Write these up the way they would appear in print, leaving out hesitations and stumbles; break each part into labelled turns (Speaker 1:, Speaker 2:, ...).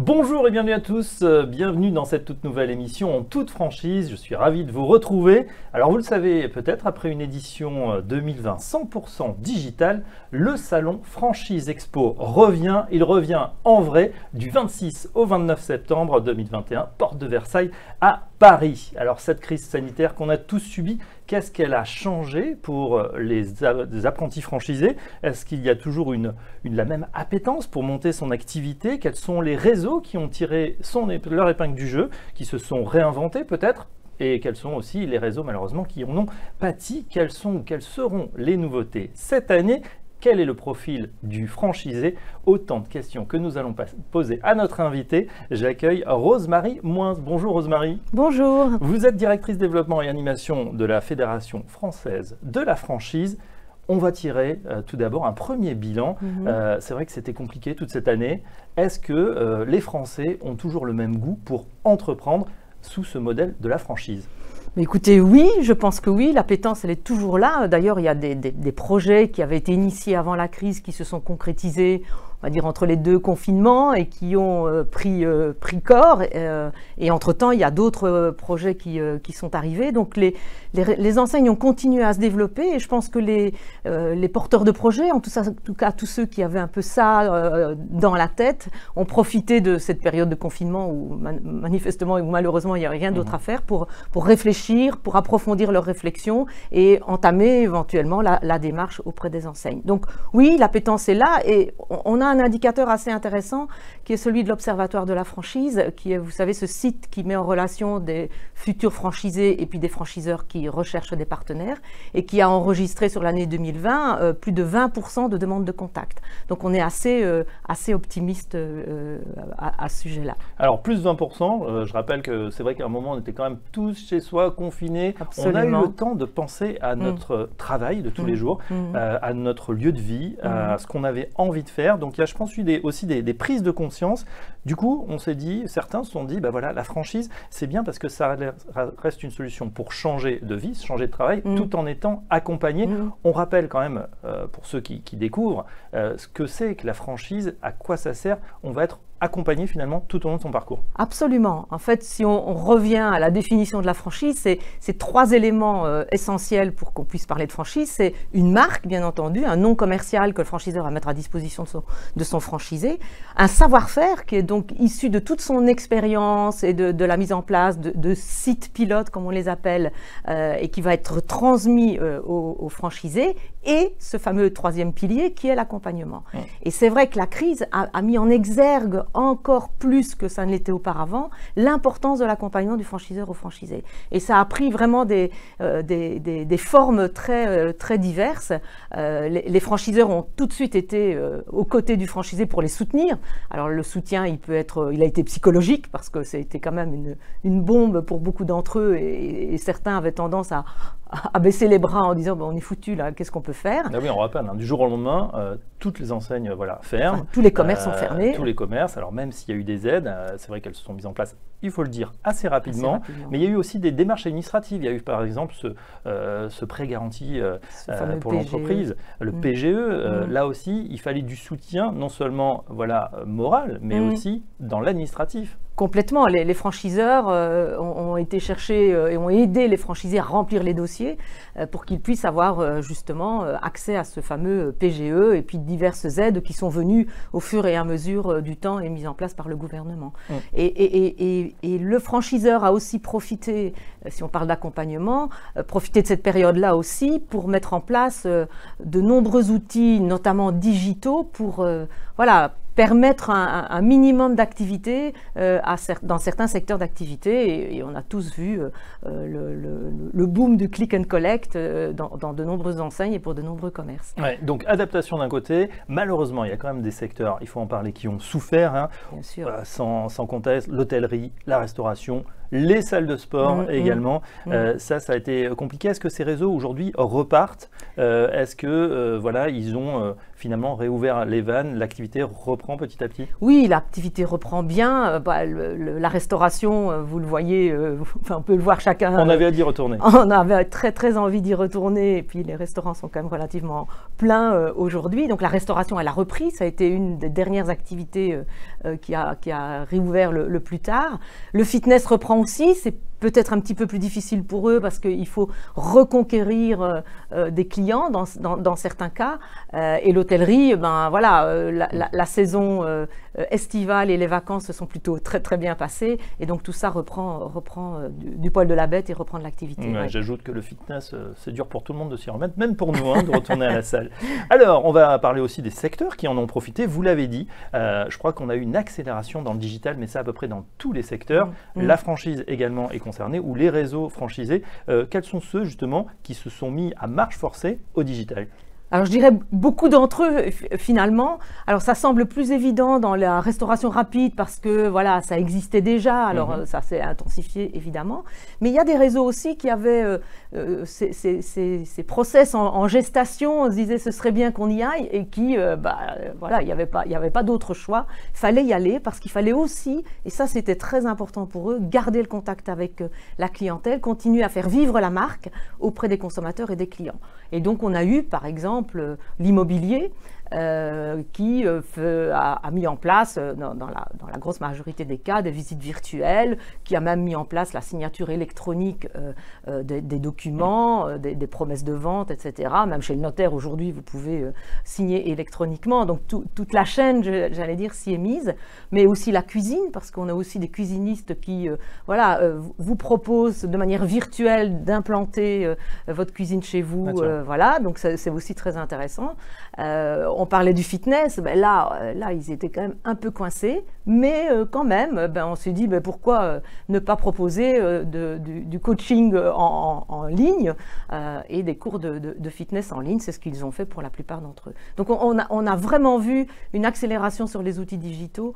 Speaker 1: Bonjour et bienvenue à tous, bienvenue dans cette toute nouvelle émission en toute franchise, je suis ravi de vous retrouver. Alors vous le savez peut-être, après une édition 2020 100% digitale, le salon Franchise Expo revient, il revient en vrai du 26 au 29 septembre 2021, porte de Versailles à Paris. Alors cette crise sanitaire qu'on a tous subie, qu'est-ce qu'elle a changé pour les apprentis franchisés? Est-ce qu'il y a toujours la même appétence pour monter son activité? Quels sont les réseaux qui ont tiré leur épingle du jeu, qui se sont réinventés peut-être? Et quels sont aussi les réseaux malheureusement qui en ont pâti? Quelles seront les nouveautés cette année? Quel est le profil du franchisé? Autant de questions que nous allons poser à notre invité. J'accueille Rose-Marie Moins. Bonjour Rose-Marie.
Speaker 2: Bonjour.
Speaker 1: Vous êtes directrice développement et animation de la Fédération française de la franchise. On va tirer tout d'abord un premier bilan. C'est vrai que c'était compliqué toute cette année. Est-ce que les Français ont toujours le même goût pour entreprendre sous ce modèle de la franchise?
Speaker 2: Mais écoutez, oui, je pense que oui, l'appétence, elle est toujours là. D'ailleurs, il y a des projets qui avaient été initiés avant la crise qui se sont concrétisés, on va dire, entre les deux confinements et qui ont pris corps. Et entre-temps, il y a d'autres projets qui sont arrivés. Donc, les enseignes ont continué à se développer et je pense que les porteurs de projets, en tout cas tous ceux qui avaient un peu ça dans la tête, ont profité de cette période de confinement où manifestement ou malheureusement, il n'y avait rien d'autre à faire pour réfléchir, pour approfondir leurs réflexions et entamer éventuellement la démarche auprès des enseignes. Donc oui, l'appétence est là et on a un indicateur assez intéressant qui est celui de l'Observatoire de la franchise, qui est, vous savez, ce site qui met en relation des futurs franchisés et puis des franchiseurs qui recherchent des partenaires et qui a enregistré sur l'année 2020 plus de 20% de demandes de contact. Donc on est assez optimiste à ce sujet-là.
Speaker 1: Alors plus de 20%, je rappelle que c'est vrai qu'à un moment on était quand même tous chez soi, confinés.
Speaker 2: Absolument.
Speaker 1: On a eu le temps de penser à notre travail de tous les jours, à notre lieu de vie, à ce qu'on avait envie de faire. Donc il y a, je pense, aussi des prises de conscience. Du coup, on s'est dit, certains se sont dit, bah voilà, la franchise, c'est bien parce que ça reste une solution pour changer de vie, changer de travail, tout en étant accompagné. On rappelle quand même, pour ceux qui découvrent, ce que c'est que la franchise, à quoi ça sert. On va être accompagné finalement tout au long de son parcours.
Speaker 2: Absolument. En fait, si on revient à la définition de la franchise, c'est trois éléments essentiels pour qu'on puisse parler de franchise. C'est une marque, bien entendu, un nom commercial que le franchiseur va mettre à disposition de son franchisé, un savoir-faire qui est donc issu de toute son expérience et de la mise en place de sites pilotes, comme on les appelle, et qui va être transmis aux franchisés, et ce fameux troisième pilier qui est l'accompagnement. Et c'est vrai que la crise a mis en exergue encore plus que ça ne l'était auparavant, l'importance de l'accompagnement du franchiseur au franchisé. Et ça a pris vraiment des formes très diverses. Les franchiseurs ont tout de suite été aux côtés du franchisé pour les soutenir. Alors le soutien, il a été psychologique parce que c'était quand même une bombe pour beaucoup d'entre eux et certains avaient tendance à baisser les bras en disant on est foutu là, qu'est-ce qu'on peut faire?
Speaker 1: Ah oui, on rappelle, du jour au lendemain, toutes les enseignes ferment.
Speaker 2: Enfin, tous les commerces sont fermés.
Speaker 1: Tous les commerces, alors même s'il y a eu des aides, c'est vrai qu'elles se sont mises en place, il faut le dire, assez rapidement. Mais il y a eu aussi des démarches administratives. Il y a eu par exemple ce prêt garanti pour l'entreprise, le PGE. Là aussi, il fallait du soutien, non seulement moral, mais aussi dans l'administratif.
Speaker 2: Complètement. Les franchiseurs ont été chercher et ont aidé les franchisés à remplir les dossiers pour qu'ils puissent avoir justement accès à ce fameux PGE et puis diverses aides qui sont venues au fur et à mesure du temps et mises en place par le gouvernement. Et le franchiseur a aussi profité, si on parle d'accompagnement, profité de cette période-là aussi pour mettre en place de nombreux outils, notamment digitaux, pour permettre un minimum d'activité dans certains secteurs d'activité. Et on a tous vu le boom du click and collect dans de nombreuses enseignes et pour de nombreux commerces.
Speaker 1: Ouais, donc adaptation d'un côté, malheureusement il y a quand même des secteurs, il faut en parler, qui ont souffert,
Speaker 2: Bien sûr.
Speaker 1: sans conteste, l'hôtellerie, la restauration, les salles de sport également. Ça a été compliqué. Est-ce que ces réseaux aujourd'hui repartent? Est-ce que voilà, ils ont finalement réouvert les vannes, l'activité reprend petit à petit?
Speaker 2: Oui, l'activité reprend bien. La restauration, vous le voyez, on peut le voir chacun.
Speaker 1: On avait à d'y retourner.
Speaker 2: On avait très très envie d'y retourner. Et puis les restaurants sont quand même relativement pleins aujourd'hui. Donc la restauration, elle a repris. Ça a été une des dernières activités qui a réouvert le plus tard. Le fitness reprend aussi. C'est peut-être un petit peu plus difficile pour eux parce qu'il faut reconquérir des clients dans certains cas. Et l'hôtellerie, la saison estivale et les vacances se sont plutôt très très bien passées. Et donc tout ça reprend du poil de la bête et reprend de l'activité.
Speaker 1: Ouais, j'ajoute que le fitness, c'est dur pour tout le monde de s'y remettre, même pour nous, de retourner à la salle. Alors, on va parler aussi des secteurs qui en ont profité. Vous l'avez dit, je crois qu'on a eu une accélération dans le digital, mais ça à peu près dans tous les secteurs. La franchise également est concernée, ou les réseaux franchisés. Quels sont ceux justement qui se sont mis à marche forcée au digital?
Speaker 2: Alors je dirais beaucoup d'entre eux finalement. Alors ça semble plus évident dans la restauration rapide parce que voilà, ça existait déjà, alors ça s'est intensifié évidemment. Mais il y a des réseaux aussi qui avaient ces process en gestation. On se disait ce serait bien qu'on y aille et qui, voilà, il n'y avait pas d'autre choix. Il fallait y aller parce qu'il fallait aussi, et ça c'était très important pour eux, garder le contact avec la clientèle, continuer à faire vivre la marque auprès des consommateurs et des clients. Et donc on a eu par exemple l'immobilier qui a mis en place, dans la grosse majorité des cas, des visites virtuelles, qui a même mis en place la signature électronique des documents, des promesses de vente, etc. Même chez le notaire, aujourd'hui, vous pouvez signer électroniquement. Donc, toute la chaîne, j'allais dire, s'y est mise. Mais aussi la cuisine, parce qu'on a aussi des cuisinistes qui vous proposent de manière virtuelle d'implanter votre cuisine chez vous. Voilà, donc c'est aussi très intéressant. On parlait du fitness, là, ils étaient quand même un peu coincés, mais quand même, on s'est dit pourquoi ne pas proposer du coaching en ligne et des cours de fitness en ligne. C'est ce qu'ils ont fait pour la plupart d'entre eux. Donc on a vraiment vu une accélération sur les outils digitaux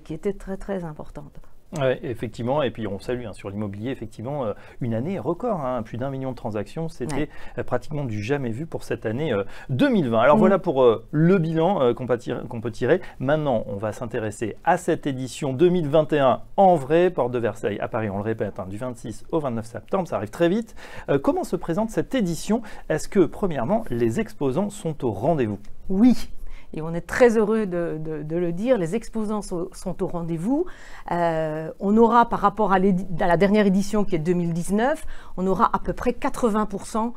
Speaker 2: qui était très très importante.
Speaker 1: Oui, effectivement, et puis on salue sur l'immobilier, effectivement, une année record, plus d'1 million de transactions, c'était pratiquement du jamais vu pour cette année 2020. Alors voilà pour le bilan qu'on peut tirer. Maintenant, on va s'intéresser à cette édition 2021 en vrai, Porte de Versailles à Paris, on le répète, du 26 au 29 septembre, ça arrive très vite. Comment se présente cette édition? Est-ce que, premièrement, les exposants sont au rendez-vous?
Speaker 2: Oui. Et on est très heureux de le dire, les exposants sont au rendez-vous. On aura, par rapport à la dernière édition qui est 2019, on aura à peu près 80%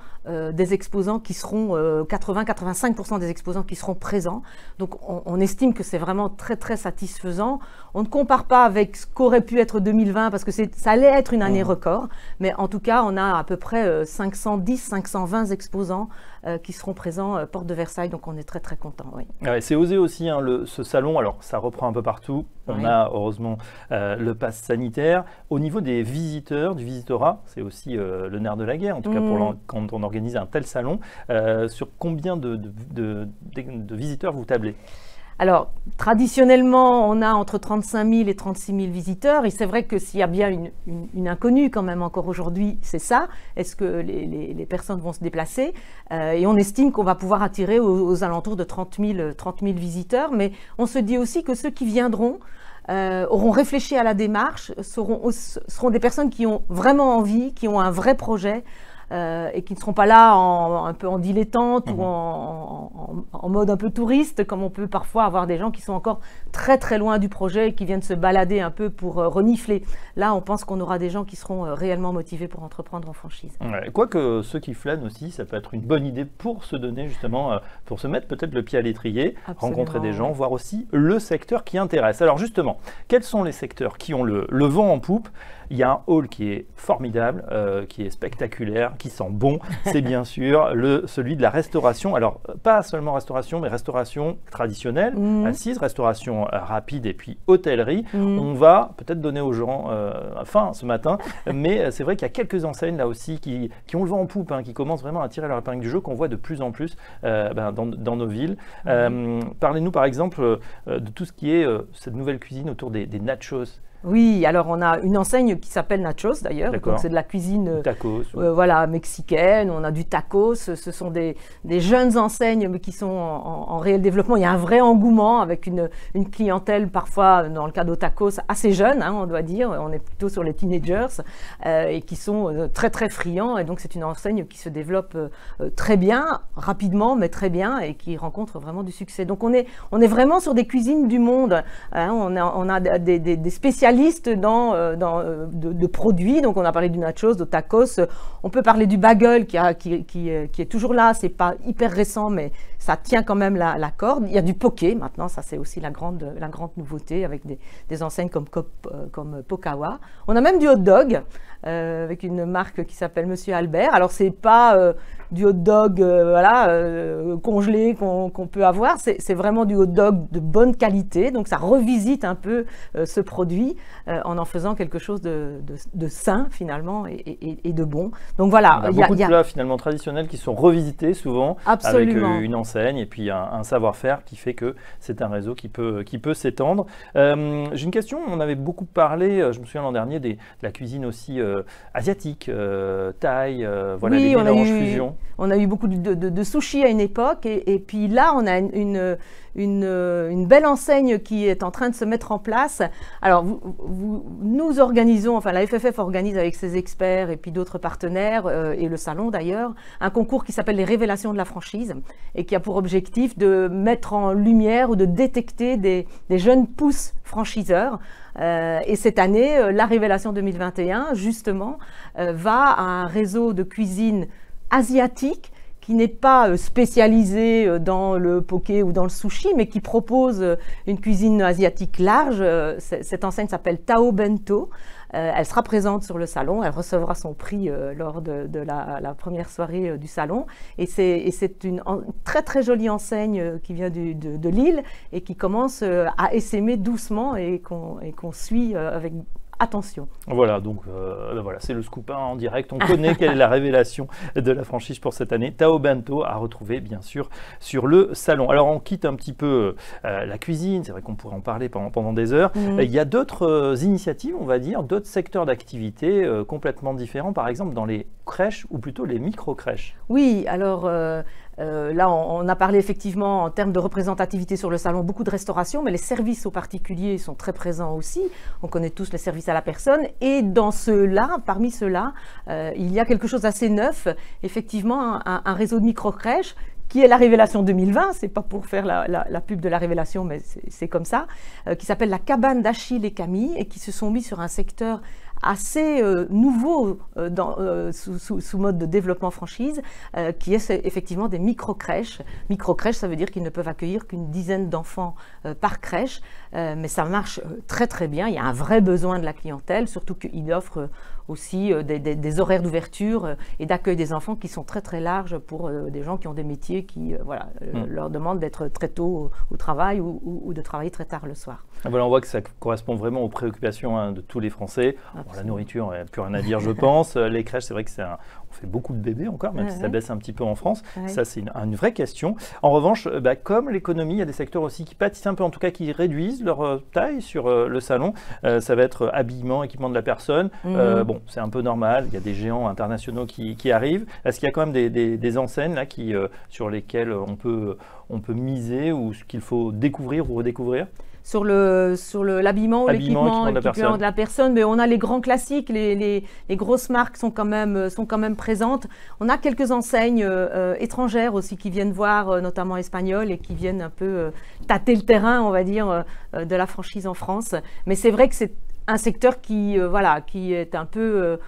Speaker 2: des exposants qui seront, 80-85% des exposants qui seront présents. Donc on estime que c'est vraiment très très satisfaisant. On ne compare pas avec ce qu'aurait pu être 2020 parce que ça allait être une année record, mais en tout cas on a à peu près 510-520 exposants qui seront présents Porte de Versailles, donc on est très très contents. Oui.
Speaker 1: Ouais, c'est osé aussi ce salon, alors ça reprend un peu partout, on a heureusement le pass sanitaire. Au niveau des visiteurs, du visitorat, c'est aussi le nerf de la guerre, en tout cas quand on organise un tel salon. Sur combien de visiteurs vous tablez?
Speaker 2: Alors, traditionnellement, on a entre 35 000 et 36 000 visiteurs. Et c'est vrai que s'il y a bien une inconnue quand même encore aujourd'hui, c'est ça. Est-ce que les personnes vont se déplacer? Et on estime qu'on va pouvoir attirer aux alentours de 30 000 visiteurs. Mais on se dit aussi que ceux qui viendront auront réfléchi à la démarche, seront des personnes qui ont vraiment envie, qui ont un vrai projet. Et qui ne seront pas là un peu en dilettante ou en mode un peu touriste, comme on peut parfois avoir des gens qui sont encore très très loin du projet et qui viennent se balader un peu pour renifler. Là, on pense qu'on aura des gens qui seront réellement motivés pour entreprendre en franchise.
Speaker 1: Ouais, quoique ceux qui flânent aussi, ça peut être une bonne idée pour se donner justement, pour se mettre peut-être le pied à l'étrier, rencontrer des gens, voir aussi le secteur qui intéresse. Alors justement, quels sont les secteurs qui ont le vent en poupe? Il y a un hall qui est formidable, qui est spectaculaire, qui sent bon. C'est bien sûr celui de la restauration. Alors, pas seulement restauration, mais restauration traditionnelle, assise, restauration rapide et puis hôtellerie. On va peut-être donner aux gens faim ce matin, mais c'est vrai qu'il y a quelques enseignes là aussi qui ont le vent en poupe, qui commencent vraiment à tirer leur épingle du jeu, qu'on voit de plus en plus dans nos villes. Parlez-nous par exemple de tout ce qui est cette nouvelle cuisine autour des nachos.
Speaker 2: Oui, alors on a une enseigne qui s'appelle Nachos d'ailleurs, donc c'est de la cuisine
Speaker 1: tacos,
Speaker 2: voilà, mexicaine, on a du tacos, ce sont des jeunes enseignes mais qui sont en réel développement. Il y a un vrai engouement avec une clientèle parfois, dans le cas de tacos, assez jeune, hein, on doit dire, on est plutôt sur les teenagers et qui sont très très friands, et donc c'est une enseigne qui se développe très bien, rapidement mais très bien, et qui rencontre vraiment du succès. Donc on est vraiment sur des cuisines du monde, hein, on a des spécialistes de produits. Donc on a parlé du nachos, de tacos, on peut parler du bagel qui est toujours là, c'est pas hyper récent mais ça tient quand même la corde. Il y a du poké maintenant, ça c'est aussi la grande nouveauté avec des enseignes comme Pokawa. On a même du hot dog avec une marque qui s'appelle Monsieur Albert. Alors c'est pas du hot dog congelé qu'on peut avoir, c'est vraiment du hot dog de bonne qualité, donc ça revisite un peu ce produit en faisant quelque chose de sain finalement et de bon. Donc voilà,
Speaker 1: il y a beaucoup de plats finalement traditionnels qui sont revisités souvent. Absolument. Avec une enseigne et puis un savoir-faire qui fait que c'est un réseau qui peut s'étendre. J'ai une question, on avait beaucoup parlé, je me souviens l'an dernier, de la cuisine aussi asiatique, thaï, voilà, oui, les mélanges fusion.
Speaker 2: On a eu beaucoup de sushi à une époque et puis là on a une belle enseigne qui est en train de se mettre en place. Alors nous organisons, enfin la FFF organise avec ses experts et puis d'autres partenaires et le salon d'ailleurs, un concours qui s'appelle les révélations de la franchise et qui a pour objectif de mettre en lumière ou de détecter des jeunes pousses franchiseurs. Et cette année, la Révélation 2021, justement, va à un réseau de cuisine asiatique qui n'est pas spécialisé dans le poké ou dans le sushi, mais qui propose une cuisine asiatique large. Cette enseigne s'appelle Tao Bento. Elle sera présente sur le salon, elle recevra son prix lors de la première soirée du salon. Et c'est une très très jolie enseigne qui vient de Lille et qui commence à essaimer doucement et qu'on suit avec attention.
Speaker 1: Voilà, donc voilà, c'est le scoop en direct. On connaît quelle est la révélation de la franchise pour cette année. Tao Bento à retrouver bien sûr sur le salon. Alors on quitte un petit peu la cuisine, c'est vrai qu'on pourrait en parler pendant des heures. Il y a d'autres initiatives, on va dire, d'autres secteurs d'activité complètement différents, par exemple dans les crèches ou plutôt les micro-crèches.
Speaker 2: Oui, alors là, on a parlé effectivement en termes de représentativité sur le salon, beaucoup de restauration, mais les services aux particuliers sont très présents aussi. On connaît tous les services à la personne. Et dans ceux-là, parmi ceux-là, il y a quelque chose d'assez neuf, effectivement, un réseau de micro-crèches qui est la Révélation 2020, c'est pas pour faire la pub de la Révélation, mais c'est comme ça, qui s'appelle la cabane d'Achille et Camille, et qui se sont mis sur un secteur assez nouveau sous mode de développement franchise, qui est effectivement des micro-crèches. Micro-crèches, ça veut dire qu'ils ne peuvent accueillir qu'une dizaine d'enfants par crèche, mais ça marche très très bien. Il y a un vrai besoin de la clientèle, surtout qu'ils offrent aussi des horaires d'ouverture et d'accueil des enfants qui sont très très larges pour des gens qui ont des métiers qui leur demandent d'être très tôt au travail ou de travailler très tard le soir.
Speaker 1: Voilà, on voit que ça correspond vraiment aux préoccupations de tous les Français. Bon, la nourriture, il n'y a plus rien à dire, je pense. Les crèches, c'est vrai que on fait beaucoup de bébés encore, même si ça baisse un petit peu en France. Ça, c'est une vraie question. En revanche, comme l'économie, il y a des secteurs aussi qui pâtissent un peu, en tout cas qui réduisent leur taille sur le salon. Ça va être habillement, équipement de la personne. Bon, c'est un peu normal. Il y a des géants internationaux qui arrivent. Est-ce qu'il y a quand même des enseignes là, sur lesquelles on peut miser ou qu'il faut découvrir ou redécouvrir?
Speaker 2: Sur l'habillement ou l'équipement de la personne, mais on a les grands classiques, les grosses marques sont quand même présentes. On a quelques enseignes étrangères aussi qui viennent voir, notamment espagnoles, et qui viennent un peu tâter le terrain, on va dire, de la franchise en France. Mais c'est vrai que c'est un secteur qui est un peu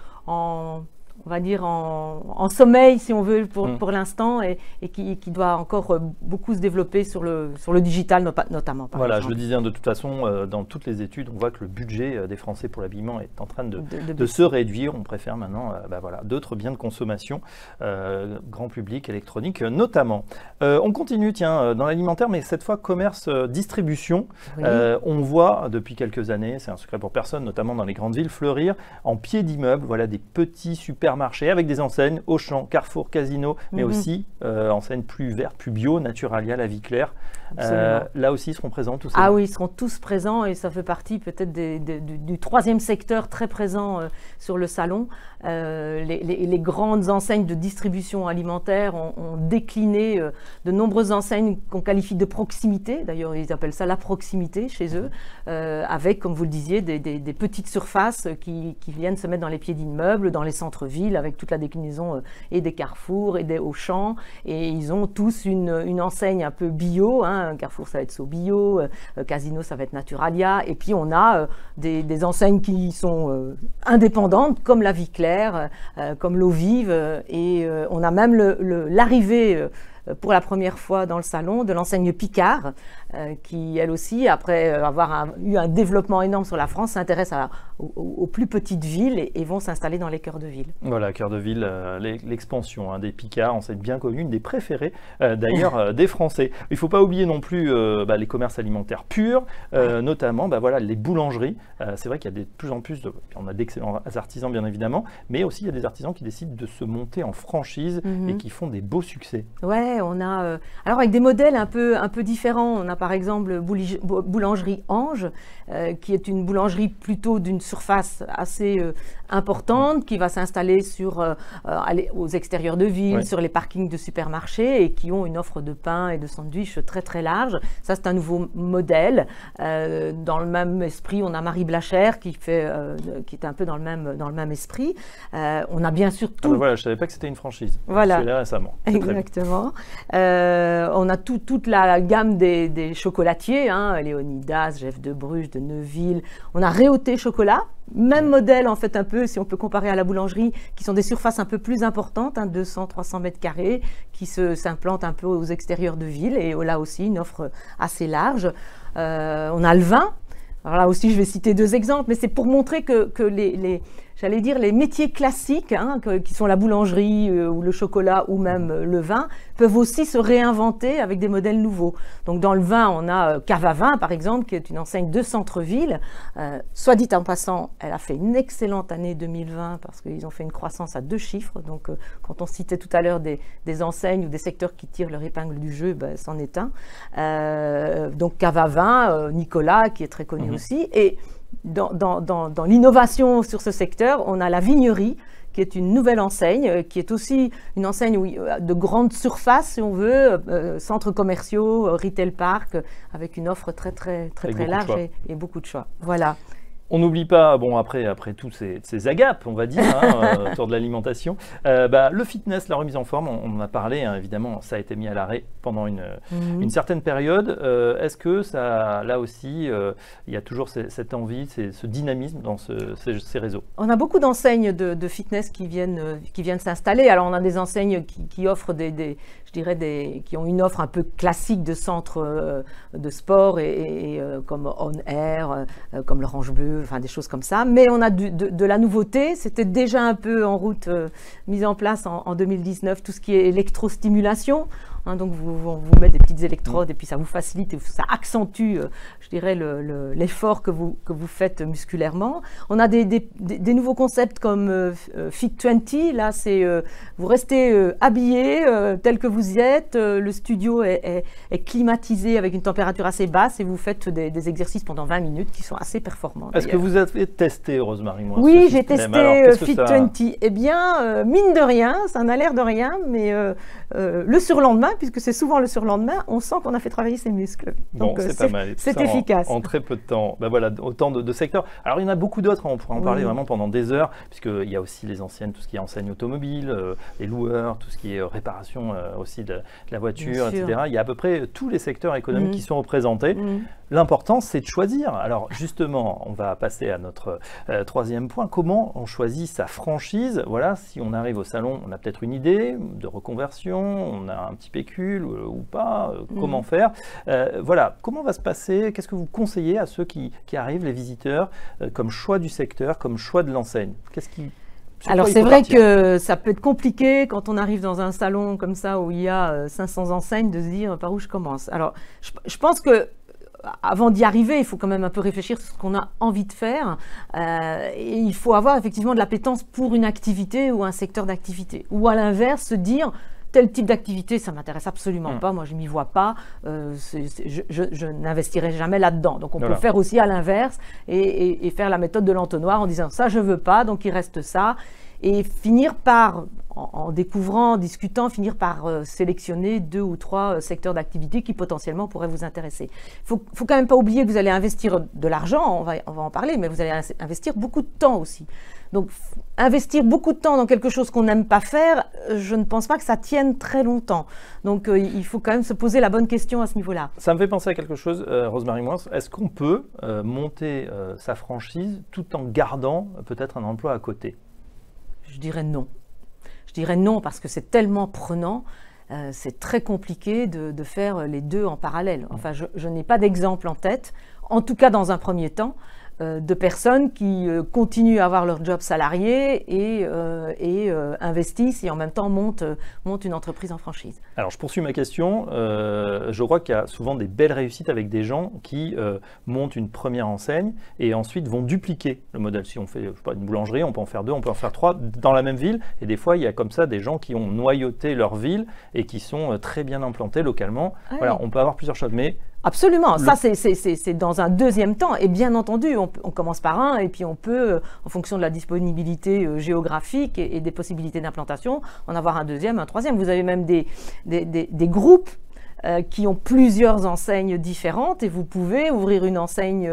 Speaker 2: on va dire en sommeil, si on veut, pour l'instant, et qui doit encore beaucoup se développer sur le digital notamment.
Speaker 1: Voilà, je le disais, de toute façon, dans toutes les études, on voit que le budget des Français pour l'habillement est en train de se réduire. On préfère maintenant d'autres biens de consommation, grand public, électronique notamment. On continue, dans l'alimentaire, mais cette fois commerce-distribution. Oui. On voit depuis quelques années, c'est un secret pour personne, notamment dans les grandes villes, fleurir en pied d'immeuble, voilà, des petits supermarchés supermarché avec des enseignes Auchan, Carrefour, Casino, mais aussi enseignes plus vertes, plus bio, Naturalia, La Vie Claire. Là aussi, ils seront présents tous.
Speaker 2: Ah oui, ils seront tous présents et ça fait partie peut-être du troisième secteur très présent sur le salon. Les grandes enseignes de distribution alimentaire ont décliné de nombreuses enseignes qu'on qualifie de proximité. D'ailleurs, ils appellent ça la proximité chez eux, avec, comme vous le disiez, des petites surfaces qui viennent se mettre dans les pieds d'immeubles, dans les centres-villes, avec toute la déclinaison et des Carrefour et des Auchan. Et ils ont tous une enseigne un peu bio. Carrefour, ça va être SoBio, Casino, ça va être Naturalia. Et puis, on a des enseignes qui sont indépendantes, comme La Vie Claire, comme l'Eau Vive. Et on a même l'arrivée pour la première fois dans le salon de l'enseigne Picard, qui elle aussi, après avoir eu un développement énorme sur la France, s'intéresse aux plus petites villes et vont s'installer dans les cœurs de ville.
Speaker 1: Voilà, cœur de ville, l'expansion des Picard, enseigne bien connue, une des préférées d'ailleurs des Français. Il ne faut pas oublier non plus les commerces alimentaires purs, notamment les boulangeries. C'est vrai qu'il y a de plus en plus, on a d'excellents artisans bien évidemment, mais aussi il y a des artisans qui décident de se monter en franchise et qui font des beaux succès.
Speaker 2: Ouais, on a alors avec des modèles un peu différents. On a par exemple Boulangerie Ange, qui est une boulangerie plutôt d'une surface assez importante, qui va s'installer aux extérieurs de ville, sur les parkings de supermarchés et qui ont une offre de pain et de sandwich très très large. Ça, c'est un nouveau modèle. Dans le même esprit, on a Marie Blachère qui est un peu dans le même esprit. On a bien sûr tout.
Speaker 1: Je ne savais pas que c'était une franchise.
Speaker 2: Voilà.
Speaker 1: Je suis là récemment.
Speaker 2: Exactement. On a toute la gamme des chocolatiers, Léonidas, Jeff de Bruges, de Neuville. On a Réauté Chocolat, même modèle en fait un peu, si on peut comparer à la boulangerie, qui sont des surfaces un peu plus importantes, 200-300 mètres carrés, qui s'implantent un peu aux extérieurs de ville et là aussi une offre assez large. On a le vin. Alors là aussi, je vais citer deux exemples, mais c'est pour montrer que les métiers classiques, qui sont la boulangerie ou le chocolat ou même le vin, peuvent aussi se réinventer avec des modèles nouveaux. Donc dans le vin, on a Cave à Vin, par exemple, qui est une enseigne de centre-ville. Soit dit en passant, elle a fait une excellente année 2020 parce qu'ils ont fait une croissance à 2 chiffres. Donc quand on citait tout à l'heure des enseignes ou des secteurs qui tirent leur épingle du jeu, c'en est un. Donc Cave à Vin, Nicolas, qui est très connu aussi. Et dans l'innovation sur ce secteur, on a la Vignerie, qui est une nouvelle enseigne, qui est aussi une enseigne de grande surface, si on veut, centres commerciaux, retail park, avec une offre très large et beaucoup de choix. Voilà.
Speaker 1: On n'oublie pas, après tous ces agapes, on va dire, autour de l'alimentation, le fitness, la remise en forme, on en a parlé, évidemment, ça a été mis à l'arrêt pendant une certaine période. Est-ce que ça, là aussi, il y a toujours cette envie, ce dynamisme dans ces réseaux?
Speaker 2: On a beaucoup d'enseignes de fitness qui viennent s'installer. Alors, on a des enseignes qui offrent qui ont une offre un peu classique de centres de sport et comme On Air, comme l'Orange Bleu, des choses comme ça. Mais on a de la nouveauté. C'était déjà un peu en route, mise en place en 2019, tout ce qui est électrostimulation. Donc vous mettez des petites électrodes et puis ça vous facilite et ça accentue, l'effort que vous faites musculairement. On a des nouveaux concepts comme Fit 20. Là, c'est vous restez habillé tel que vous y êtes. Le studio est climatisé avec une température assez basse et vous faites des exercices pendant 20 minutes qui sont assez performants.
Speaker 1: Est-ce que vous avez testé, Rosemary?
Speaker 2: Oui, j'ai testé Fit 20. Eh bien, mine de rien, ça n'a l'air de rien, mais le surlendemain, puisque c'est souvent le surlendemain, on sent qu'on a fait travailler ses muscles. Donc
Speaker 1: c'est pas mal.
Speaker 2: C'est efficace.
Speaker 1: En très peu de temps. Autant de secteurs. Alors il y en a beaucoup d'autres, on pourrait en parler vraiment pendant des heures, puisqu'il y a aussi les anciennes, tout ce qui est enseigne automobile, les loueurs, tout ce qui est réparation aussi de la voiture, etc. Il y a à peu près tous les secteurs économiques qui sont représentés. L'important, c'est de choisir. Alors justement, on va passer à notre troisième point. Comment on choisit sa franchise? Voilà, si on arrive au salon, on a peut-être une idée de reconversion, on a un petit pécule ou pas, comment faire? Comment va se passer? Qu'est-ce que vous conseillez à ceux qui arrivent, les visiteurs, comme choix du secteur, comme choix de l'enseigne?
Speaker 2: Alors c'est vrai que ça peut être compliqué quand on arrive dans un salon comme ça où il y a 500 enseignes de se dire par où je commence. Alors je pense que avant d'y arriver, il faut quand même un peu réfléchir sur ce qu'on a envie de faire. Et il faut avoir effectivement de l'appétence pour une activité ou un secteur d'activité. Ou à l'inverse, se dire, tel type d'activité, ça ne m'intéresse absolument pas, moi je ne m'y vois pas, je n'investirai jamais là-dedans. Donc on peut faire aussi à l'inverse et faire la méthode de l'entonnoir en disant ça je ne veux pas, donc il reste ça. Et finir par, en découvrant, en discutant, finir par sélectionner 2 ou 3 secteurs d'activité qui potentiellement pourraient vous intéresser. Il ne faut quand même pas oublier que vous allez investir de l'argent, on va en parler, mais vous allez investir beaucoup de temps aussi. Donc, investir beaucoup de temps dans quelque chose qu'on n'aime pas faire, je ne pense pas que ça tienne très longtemps. Donc, il faut quand même se poser la bonne question à ce niveau-là.
Speaker 1: Ça me fait penser à quelque chose, Rosemary Moins. Est-ce qu'on peut monter sa franchise tout en gardant peut-être un emploi à côté?
Speaker 2: Je dirais non. Je dirais non parce que c'est tellement prenant. C'est très compliqué de faire les deux en parallèle. Enfin, je n'ai pas d'exemple en tête, en tout cas dans un premier temps, de personnes qui continuent à avoir leur job salarié et investissent et en même temps montent une entreprise en franchise.
Speaker 1: Alors, je poursuis ma question. Je crois qu'il y a souvent des belles réussites avec des gens qui montent une première enseigne et ensuite vont dupliquer le modèle. Si on fait, je sais pas, une boulangerie, on peut en faire 2, on peut en faire 3 dans la même ville. Et des fois, il y a comme ça des gens qui ont noyauté leur ville et qui sont très bien implantés localement. Ah, voilà, on peut avoir plusieurs choses, mais...
Speaker 2: Absolument, ça c'est dans un deuxième temps et bien entendu on commence par un et puis on peut en fonction de la disponibilité géographique et des possibilités d'implantation en avoir un deuxième, un troisième. Vous avez même des groupes qui ont plusieurs enseignes différentes et vous pouvez ouvrir une enseigne,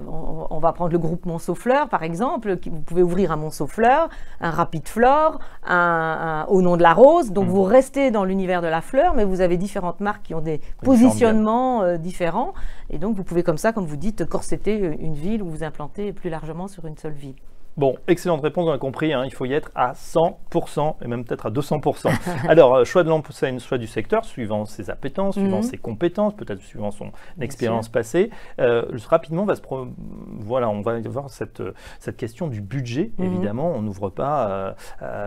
Speaker 2: on va prendre le groupe Monceau-Fleur par exemple, vous pouvez ouvrir un Monceau-Fleur, un Rapide Flore, au nom de la rose, donc vous restez dans l'univers de la fleur mais vous avez différentes marques qui ont des positionnements différents et donc vous pouvez comme ça, comme vous dites, corseter une ville ou vous implanter plus largement sur une seule ville.
Speaker 1: Bon, excellente réponse, on a compris, hein, il faut y être à 100% et même peut-être à 200%. Alors, choix de l'enseigne, choix du secteur, suivant ses appétences, suivant ses compétences, peut-être suivant son expérience passée. Rapidement, voilà, on va voir cette question du budget, évidemment. On n'ouvre pas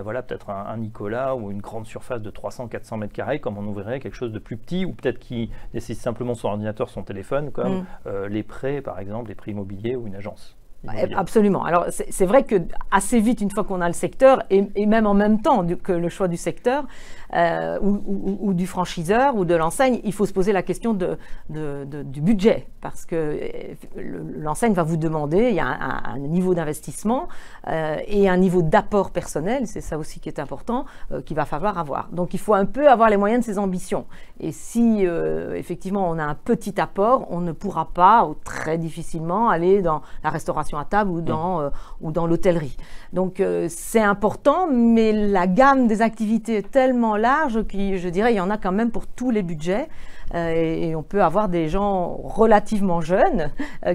Speaker 1: voilà, peut-être un Nicolas ou une grande surface de 300-400 mètres carrés comme on ouvrirait quelque chose de plus petit ou peut-être qui nécessite simplement son ordinateur, son téléphone, comme les prêts, par exemple, les prêts immobiliers ou une agence.
Speaker 2: Absolument. Alors, c'est vrai que assez vite, une fois qu'on a le secteur, et même en même temps que le choix du secteur ou du franchiseur ou de l'enseigne, il faut se poser la question du budget. Parce que l'enseigne va vous demander, il y a un niveau d'investissement et un niveau d'apport personnel, c'est ça aussi qui est important, qu'il va falloir avoir. Donc, il faut un peu avoir les moyens de ses ambitions. Et si, effectivement, on a un petit apport, on ne pourra pas, ou très difficilement, aller dans la restauration à table ou dans l'hôtellerie. Donc c'est important, mais la gamme des activités est tellement large que je dirais il y en a quand même pour tous les budgets et on peut avoir des gens relativement jeunes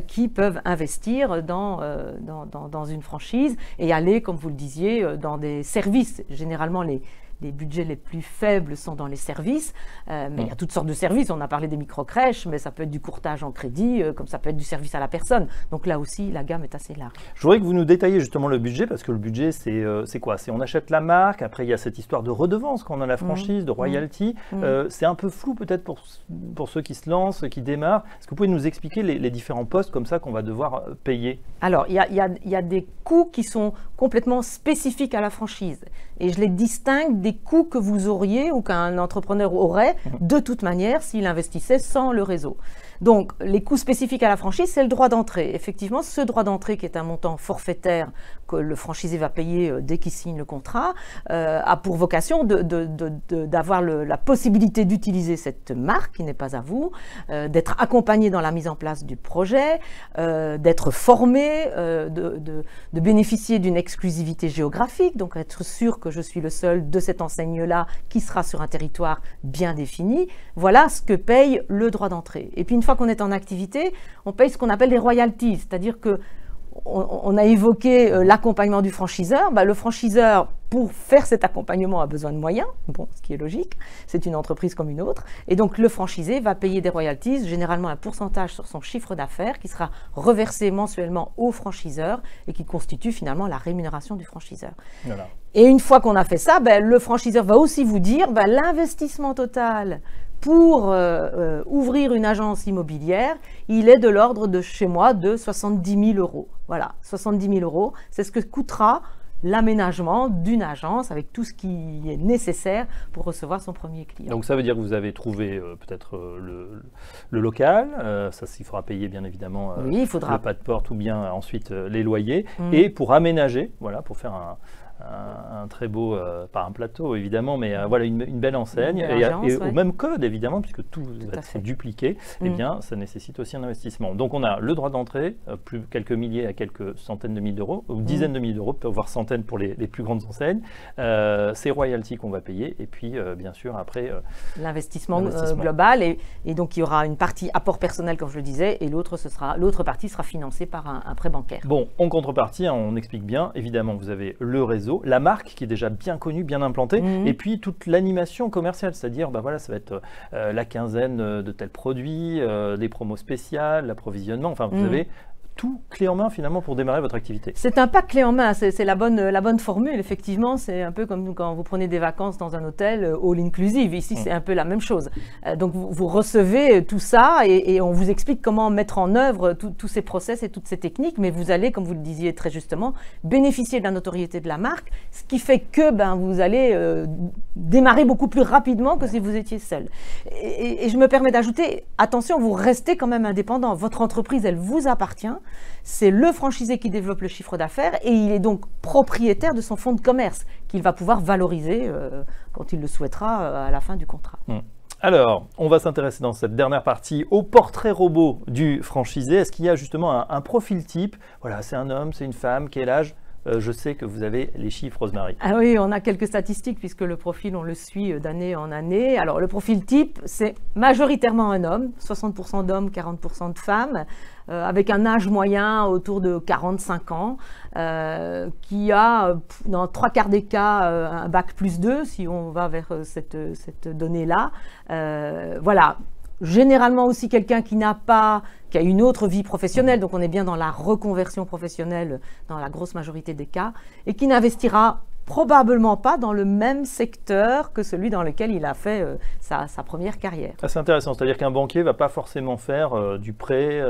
Speaker 2: qui peuvent investir dans une franchise et aller, comme vous le disiez, dans des services. Généralement, les budgets les plus faibles sont dans les services, mais il y a toutes sortes de services. On a parlé des micro-crèches, mais ça peut être du courtage en crédit, comme ça peut être du service à la personne. Donc là aussi, la gamme est assez large.
Speaker 1: Je voudrais que vous nous détailliez justement le budget, parce que le budget, c'est quoi? C'est on achète la marque, après il y a cette histoire de redevance quand on a la franchise, de royalty. C'est un peu flou peut-être pour ceux qui se lancent, qui démarrent. Est-ce que vous pouvez nous expliquer les différents postes comme ça qu'on va devoir payer?
Speaker 2: Alors, il y a des coûts qui sont complètement spécifiques à la franchise. Et je les distingue des coûts que vous auriez ou qu'un entrepreneur aurait de toute manière s'il investissait sans le réseau. Donc, les coûts spécifiques à la franchise, c'est le droit d'entrée. Effectivement, ce droit d'entrée qui est un montant forfaitaire que le franchisé va payer dès qu'il signe le contrat, a pour vocation d'avoir la possibilité d'utiliser cette marque qui n'est pas à vous, d'être accompagné dans la mise en place du projet, d'être formé, de bénéficier d'une exclusivité géographique, donc être sûr que je suis le seul de cette enseigne-là qui sera sur un territoire bien défini. Voilà ce que paye le droit d'entrée. Et puis une fois qu'on est en activité, on paye ce qu'on appelle des royalties, c'est-à-dire que on a évoqué l'accompagnement du franchiseur. Le franchiseur, pour faire cet accompagnement, a besoin de moyens, ce qui est logique, c'est une entreprise comme une autre, et donc le franchisé va payer des royalties, généralement un pourcentage sur son chiffre d'affaires qui sera reversé mensuellement au franchiseur et qui constitue finalement la rémunération du franchiseur. Voilà. Et une fois qu'on a fait ça, le franchiseur va aussi vous dire l'investissement total pour ouvrir une agence immobilière, il est de l'ordre de, chez moi, de 70 000 euros. Voilà, 70 000 euros, c'est ce que coûtera l'aménagement d'une agence avec tout ce qui est nécessaire pour recevoir son premier client.
Speaker 1: Donc ça veut dire que vous avez trouvé peut-être le local, ça il faudra payer bien évidemment
Speaker 2: oui, il faudra.
Speaker 1: le pas de porte ou bien ensuite les loyers, et pour aménager, voilà, pour faire un très beau, pas un plateau évidemment, mais voilà une belle enseigne, et au même code évidemment, puisque tout va être dupliqué, eh bien ça nécessite aussi un investissement. Donc on a le droit d'entrée, plus quelques milliers à quelques centaines de milliers d'euros, ou dizaines de milliers d'euros, voire centaines pour les plus grandes enseignes. C'est royalties qu'on va payer, et puis bien sûr après
Speaker 2: l'investissement global, et donc il y aura une partie apport personnel comme je le disais, et l'autre partie sera financée par un prêt bancaire.
Speaker 1: Bon, en contrepartie, hein, on explique bien, évidemment vous avez le réseau, la marque qui est déjà bien connue, bien implantée, et puis toute l'animation commerciale, c'est-à-dire bah voilà, ça va être la quinzaine de tels produits, des promos spéciales, l'approvisionnement, enfin vous avez tout clé en main finalement pour démarrer votre activité.
Speaker 2: C'est un pack clé en main, c'est la bonne formule, effectivement. C'est un peu comme quand vous prenez des vacances dans un hôtel all inclusive. Ici, c'est un peu la même chose. Donc, vous recevez tout ça et on vous explique comment mettre en œuvre tous ces process et toutes ces techniques, mais vous allez, comme vous le disiez très justement, bénéficier de la notoriété de la marque, ce qui fait que vous allez démarrer beaucoup plus rapidement que si vous étiez seul. Et je me permets d'ajouter, attention, vous restez quand même indépendant. Votre entreprise, elle vous appartient. C'est le franchisé qui développe le chiffre d'affaires et il est donc propriétaire de son fonds de commerce qu'il va pouvoir valoriser quand il le souhaitera à la fin du contrat.
Speaker 1: Alors, on va s'intéresser dans cette dernière partie au portrait robot du franchisé. Est-ce qu'il y a justement un profil type? Voilà, c'est un homme, c'est une femme, quel âge? Je sais que vous avez les chiffres, Rosemary.
Speaker 2: Ah oui, on a quelques statistiques puisque le profil, on le suit d'année en année. Alors, le profil type, c'est majoritairement un homme, 60% d'hommes, 40% de femmes, avec un âge moyen autour de 45 ans, qui a, dans 3/4 des cas, un bac +2, si on va vers cette donnée-là. Voilà. Généralement aussi quelqu'un qui a une autre vie professionnelle, donc on est bien dans la reconversion professionnelle dans la grosse majorité des cas, et qui n'investira probablement pas dans le même secteur que celui dans lequel il a fait sa première carrière.
Speaker 1: Ah, c'est intéressant, c'est-à-dire qu'un banquier ne va pas forcément faire du prêt,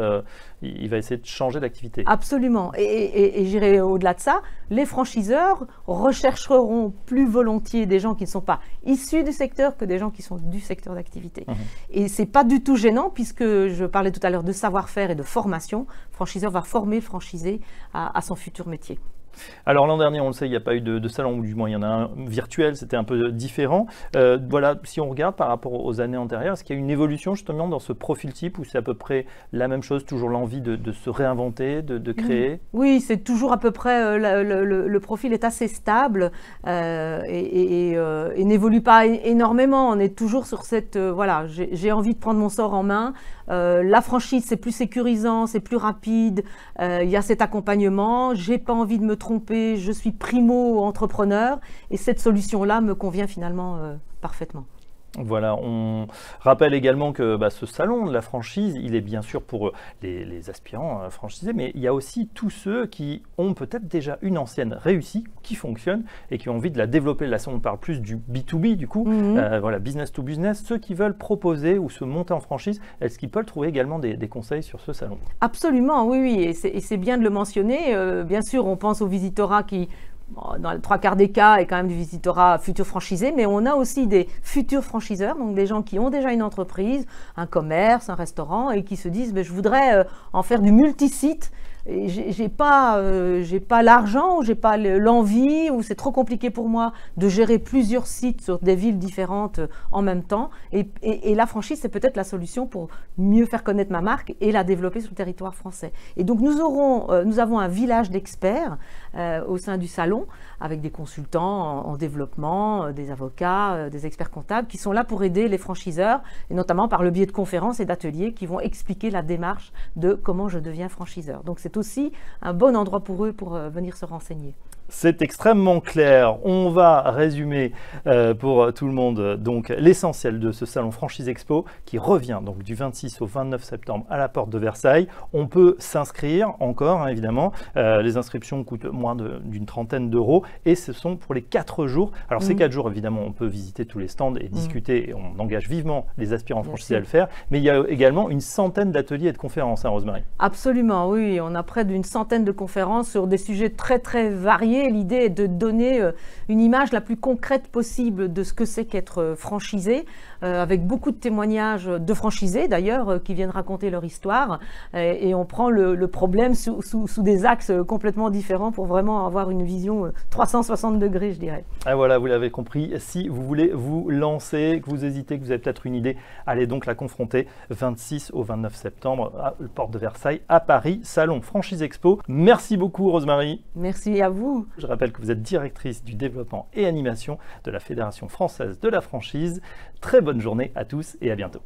Speaker 1: il va essayer de changer d'activité.
Speaker 2: Absolument, et j'irai au-delà de ça, les franchiseurs rechercheront plus volontiers des gens qui ne sont pas issus du secteur que des gens qui sont du secteur d'activité. Et ce n'est pas du tout gênant puisque je parlais tout à l'heure de savoir-faire et de formation, le franchiseur va former le franchisé à son futur métier.
Speaker 1: Alors l'an dernier, on le sait, il n'y a pas eu de salon, ou du moins il y en a un virtuel, c'était un peu différent. Voilà, si on regarde par rapport aux années antérieures, est-ce qu'il y a une évolution justement dans ce profil type où c'est à peu près la même chose, toujours l'envie de se réinventer, de créer?
Speaker 2: Oui, c'est toujours à peu près, le profil est assez stable et n'évolue pas énormément. On est toujours sur cette, voilà, j'ai envie de prendre mon sort en main. La franchise, c'est plus sécurisant, c'est plus rapide, il y a cet accompagnement, j'ai pas envie de me tromper, je suis primo-entrepreneur et cette solution-là me convient finalement parfaitement.
Speaker 1: Voilà, on rappelle également que ce salon de la franchise, il est bien sûr pour les aspirants franchisés, mais il y a aussi tous ceux qui ont peut-être déjà une ancienne réussie, qui fonctionne et qui ont envie de la développer. Là, on parle plus du B2B du coup, voilà, business to business, ceux qui veulent proposer ou se monter en franchise, est-ce qu'ils peuvent trouver également des conseils sur ce salon?
Speaker 2: Absolument, oui, et c'est bien de le mentionner. Bien sûr, on pense au visitorat qui, dans les 3/4 des cas, est quand même du visitorat futur franchisé, mais on a aussi des futurs franchiseurs, donc des gens qui ont déjà une entreprise, un commerce, un restaurant, et qui se disent je voudrais en faire du multisite. Et j'ai pas l'argent, j'ai pas l'envie, ou c'est trop compliqué pour moi de gérer plusieurs sites sur des villes différentes en même temps. Et la franchise, c'est peut-être la solution pour mieux faire connaître ma marque et la développer sur le territoire français. Et donc nous avons un village d'experts au sein du salon, avec des consultants en développement, des avocats, des experts comptables, qui sont là pour aider les franchiseurs, et notamment par le biais de conférences et d'ateliers qui vont expliquer la démarche de comment je deviens franchiseur. Donc c'est aussi un bon endroit pour eux pour venir se renseigner.
Speaker 1: C'est extrêmement clair. On va résumer pour tout le monde donc l'essentiel de ce salon Franchise Expo qui revient donc du 26 au 29 septembre à la porte de Versailles. On peut s'inscrire encore, hein, évidemment. Les inscriptions coûtent moins d'une trentaine d'euros et ce sont pour les 4 jours. Alors ces 4 jours, évidemment, on peut visiter tous les stands et discuter et on engage vivement les aspirants franchisés à le faire. Mais il y a également une centaine d'ateliers et de conférences, hein, Rosemary.
Speaker 2: Absolument, oui. On a près d'une centaine de conférences sur des sujets très très variés. L'idée est de donner une image la plus concrète possible de ce que c'est qu'être franchisé, avec beaucoup de témoignages de franchisés d'ailleurs qui viennent raconter leur histoire. Et on prend le problème sous des axes complètement différents pour vraiment avoir une vision 360 degrés, je dirais.
Speaker 1: Ah voilà, vous l'avez compris. Si vous voulez vous lancer, que vous hésitez, que vous avez peut-être une idée, allez donc la confronter 26 au 29 septembre à la porte de Versailles à Paris, salon Franchise Expo. Merci beaucoup Rosemary.
Speaker 2: Merci à vous.
Speaker 1: Je rappelle que vous êtes directrice du développement et animation de la Fédération française de la franchise. Très bonne journée à tous et à bientôt.